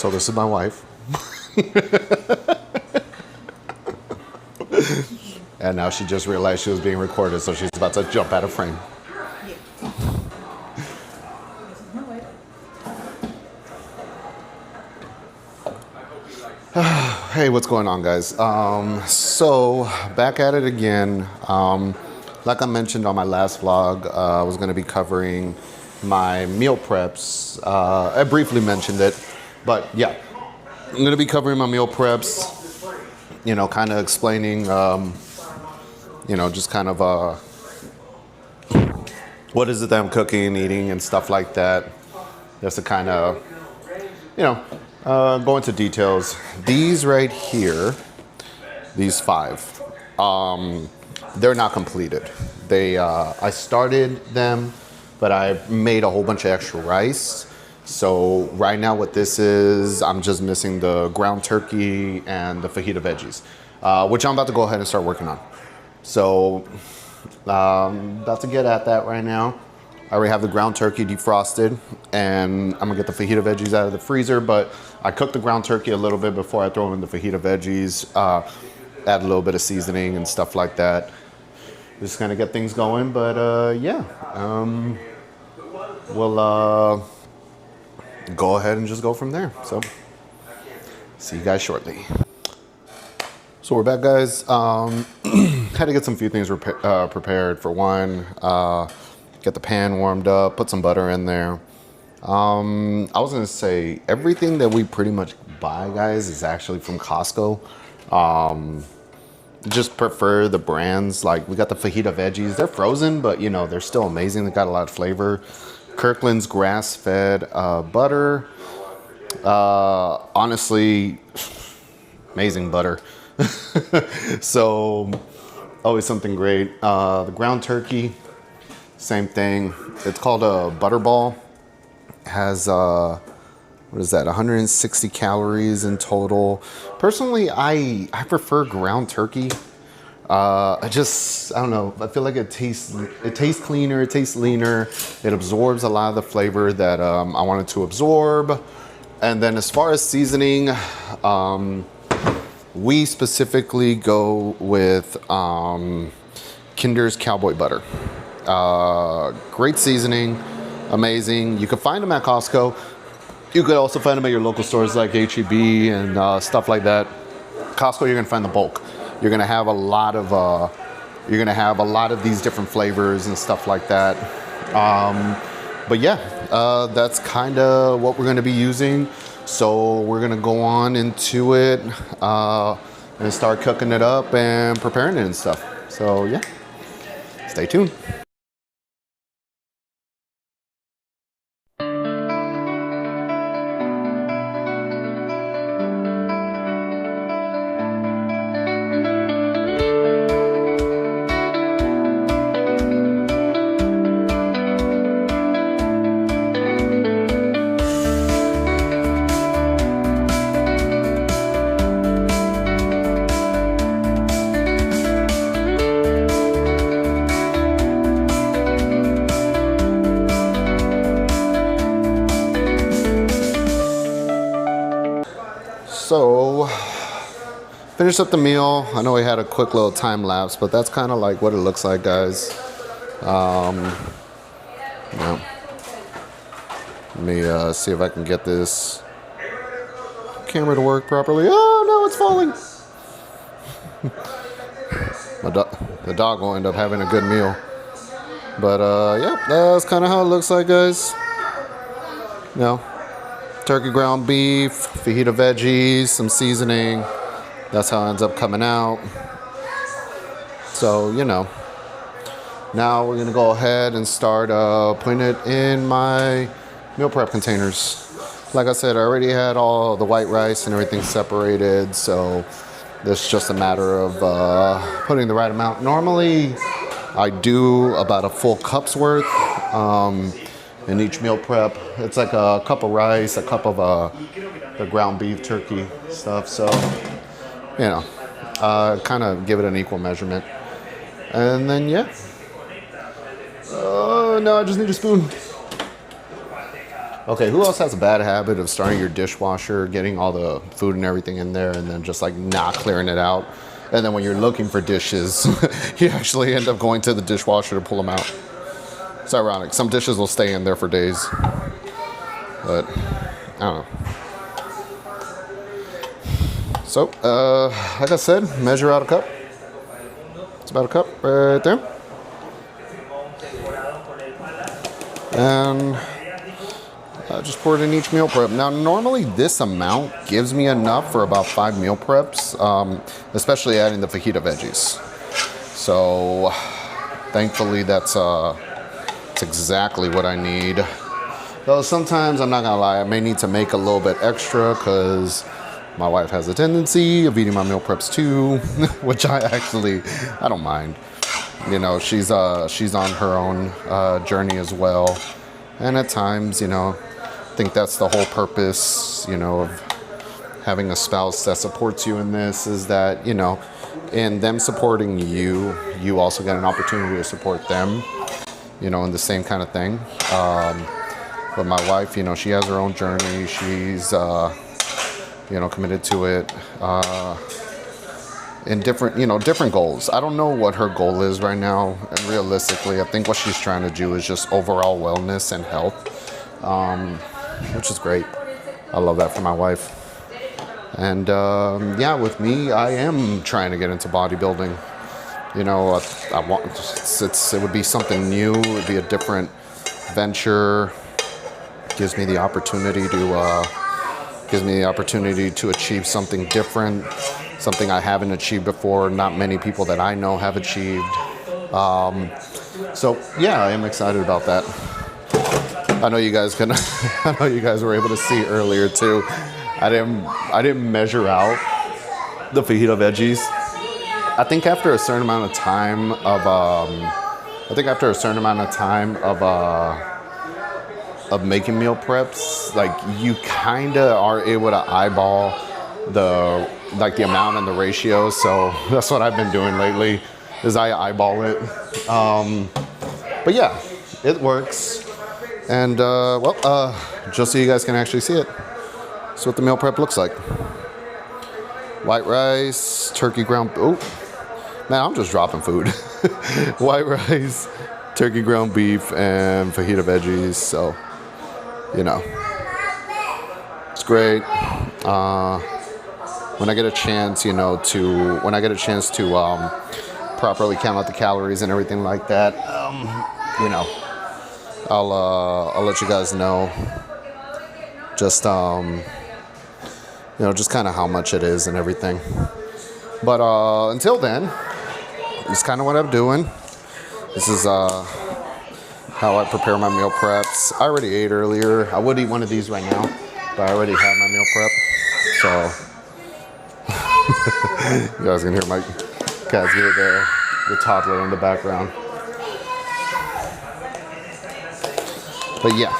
So this is my wife. And now she just realized she was being recorded, so she's about to jump out of frame. Hey, what's going on, guys? So back at it again. Like I mentioned on my last vlog, I was going to be covering my meal preps. I briefly mentioned it, but yeah, I'm going to be covering my meal preps. You know, kind of explaining, you know, just kind of what is it that I'm cooking, eating, and stuff like that. Just to kind of, you know, go into details. These right here, these 5, they're not completed. They, I started them, but I made a whole bunch of extra rice. So right now what this is, I'm just missing the ground turkey and the fajita veggies, which I'm about to go ahead and start working on. So about to get at that right now. I already have the ground turkey defrosted, and I'm gonna get the fajita veggies out of the freezer, but I cooked the ground turkey a little bit before I throw in the fajita veggies, add a little bit of seasoning and stuff like that. Just gonna get things going, but yeah, we'll go ahead and just go from there. So see you guys shortly. So we're back, guys. Had to get some few things prepared. For one, get the pan warmed up, put some butter in there. I was gonna say everything that we pretty much buy, guys, is actually from Costco. Just prefer the brands. Like, we got the fajita veggies. They're frozen, but you know, they're still amazing. They got a lot of flavor. Kirkland's grass-fed butter. Honestly, amazing butter. So always something great. The ground turkey, same thing. It's called a Butterball. Has what is that, 160 calories in total. Personally, I prefer ground turkey. I don't know, I feel like it tastes cleaner, it tastes leaner, it absorbs a lot of the flavor that I wanted to absorb. And then as far as seasoning, we specifically go with Kinder's Cowboy Butter. Great seasoning, amazing. You can find them at Costco. You could also find them at your local stores like HEB and stuff like that. Costco, you're gonna find the bulk. You're gonna have a lot of these different flavors and stuff like that. But yeah, that's kind of what we're gonna be using. So we're gonna go on into it and start cooking it up and preparing it and stuff. So yeah, stay tuned. So, finished up the meal. I know we had a quick little time lapse, but that's kind of like what it looks like, guys. Yeah. Let me see if I can get this camera to work properly. Oh no, it's falling. The dog will end up having a good meal. But yeah, that's kind of how it looks like, guys. You know, turkey ground beef, fajita veggies, some seasoning. That's how it ends up coming out. So, you know, now we're gonna go ahead and start putting it in my meal prep containers. Like I said, I already had all the white rice and everything separated, so it's just a matter of putting the right amount. Normally, I do about a full cup's worth in each meal prep. It's like a cup of rice, a cup of the ground beef, turkey stuff. So, you know, kind of give it an equal measurement. And then, yeah. Oh, no, I just need a spoon. Okay, who else has a bad habit of starting your dishwasher, getting all the food and everything in there, and then just like not clearing it out? And then when you're looking for dishes, you actually end up going to the dishwasher to pull them out. It's ironic. Some dishes will stay in there for days. But, I don't know. So, like I said, measure out a cup. It's about a cup right there. And just pour it in each meal prep. Now, normally this amount gives me enough for about 5 meal preps, especially adding the fajita veggies. So, thankfully, that's exactly what I need. Though sometimes, I'm not gonna lie, I may need to make a little bit extra because my wife has a tendency of eating my meal preps too, which I don't mind. You know, she's on her own journey as well. And at times, you know, I think that's the whole purpose, you know, of having a spouse that supports you in this, is that, you know, in them supporting you, you also get an opportunity to support them, you know, in the same kind of thing. But my wife, you know, she has her own journey. She's, you know, committed to it in different goals. I don't know what her goal is right now. And realistically, I think what she's trying to do is just overall wellness and health, which is great. I love that for my wife. And yeah, with me, I am trying to get into bodybuilding. You know, it would be something new. It would be a different venture. Gives me the opportunity to achieve something different, something I haven't achieved before. Not many people that I know have achieved. So yeah, I am excited about that. I know you guys were able to see earlier too. I didn't measure out the fajita veggies. I think after a certain amount of time of making meal preps, like you kind of are able to eyeball the amount and the ratio. So that's what I've been doing lately, is I eyeball it. But yeah, it works. And just so you guys can actually see it, that's what the meal prep looks like. White rice, turkey ground. Oh, man, I'm just dropping food. White rice, turkey ground beef, and fajita veggies. So, you know, it's great. When I get a chance, to properly count out the calories and everything like that, I'll let you guys know. Just just kind of how much it is and everything. But until then, this is kind of what I'm doing. This is how I prepare my meal preps. I already ate earlier. I would eat one of these right now, but I already had my meal prep. So you guys can hear my cats hear the toddler in the background. But yeah,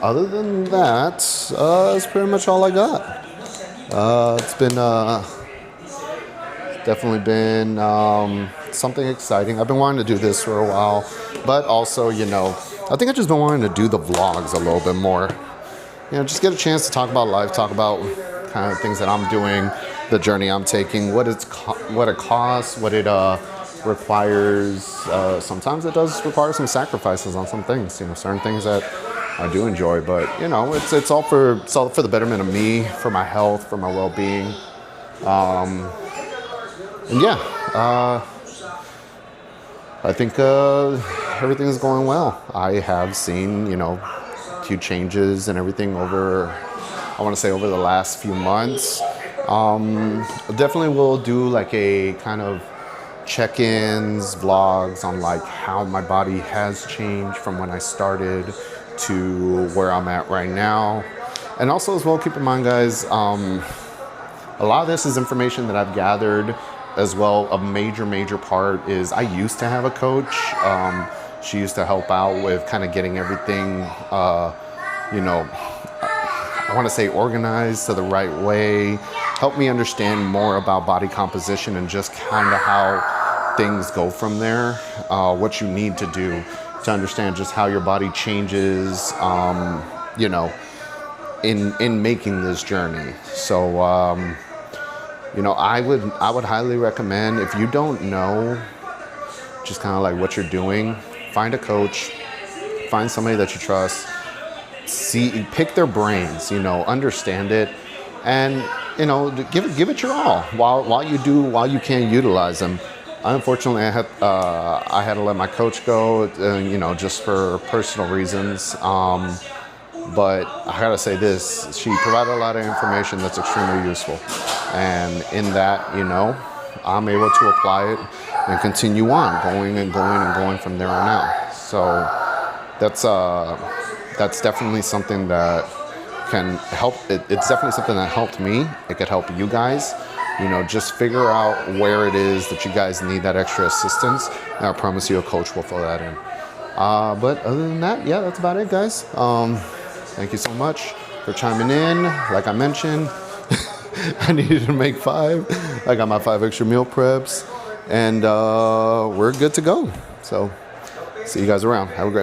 other than that, that's pretty much all I got. It's been definitely been something exciting. I've been wanting to do this for a while, but also, I think I've just been wanting to do the vlogs a little bit more. Just get a chance to talk about life, talk about kind of things that I'm doing, the journey I'm taking, what it costs, what it requires. Sometimes it does require some sacrifices on some things, certain things that I do enjoy, but it's all for the betterment of me, for my health, for my well-being. And yeah, I think everything is going well. I have seen, a few changes and everything over the last few months. Definitely will do like a kind of check-ins, vlogs on like how my body has changed from when I started to where I'm at right now. And also as well, keep in mind, guys, a lot of this is information that I've gathered as well. A major part is I used to have a coach. She used to help out with kind of getting everything, I want to say organized to the right way, help me understand more about body composition and just kind of how things go from there, what you need to do to understand just how your body changes, you know, in making this journey. So, you know, I would highly recommend, if you don't know just kind of like what you're doing, find a coach, find somebody that you trust, pick their brains, you know, understand it, and, you know, give it your all while you can utilize them. Unfortunately, I had to let my coach go, you know, just for personal reasons. But I gotta say this, she provided a lot of information that's extremely useful. And in that, you know, I'm able to apply it and continue on going from there on out. So that's definitely something that can help. It's definitely something that helped me. It could help you guys. You know, just figure out where it is that you guys need that extra assistance. And I promise you a coach will fill that in. But other than that, yeah, that's about it, guys. Thank you so much for chiming in. Like I mentioned, I needed to make 5. I got my 5 extra meal preps, and we're good to go. So see you guys around. Have a great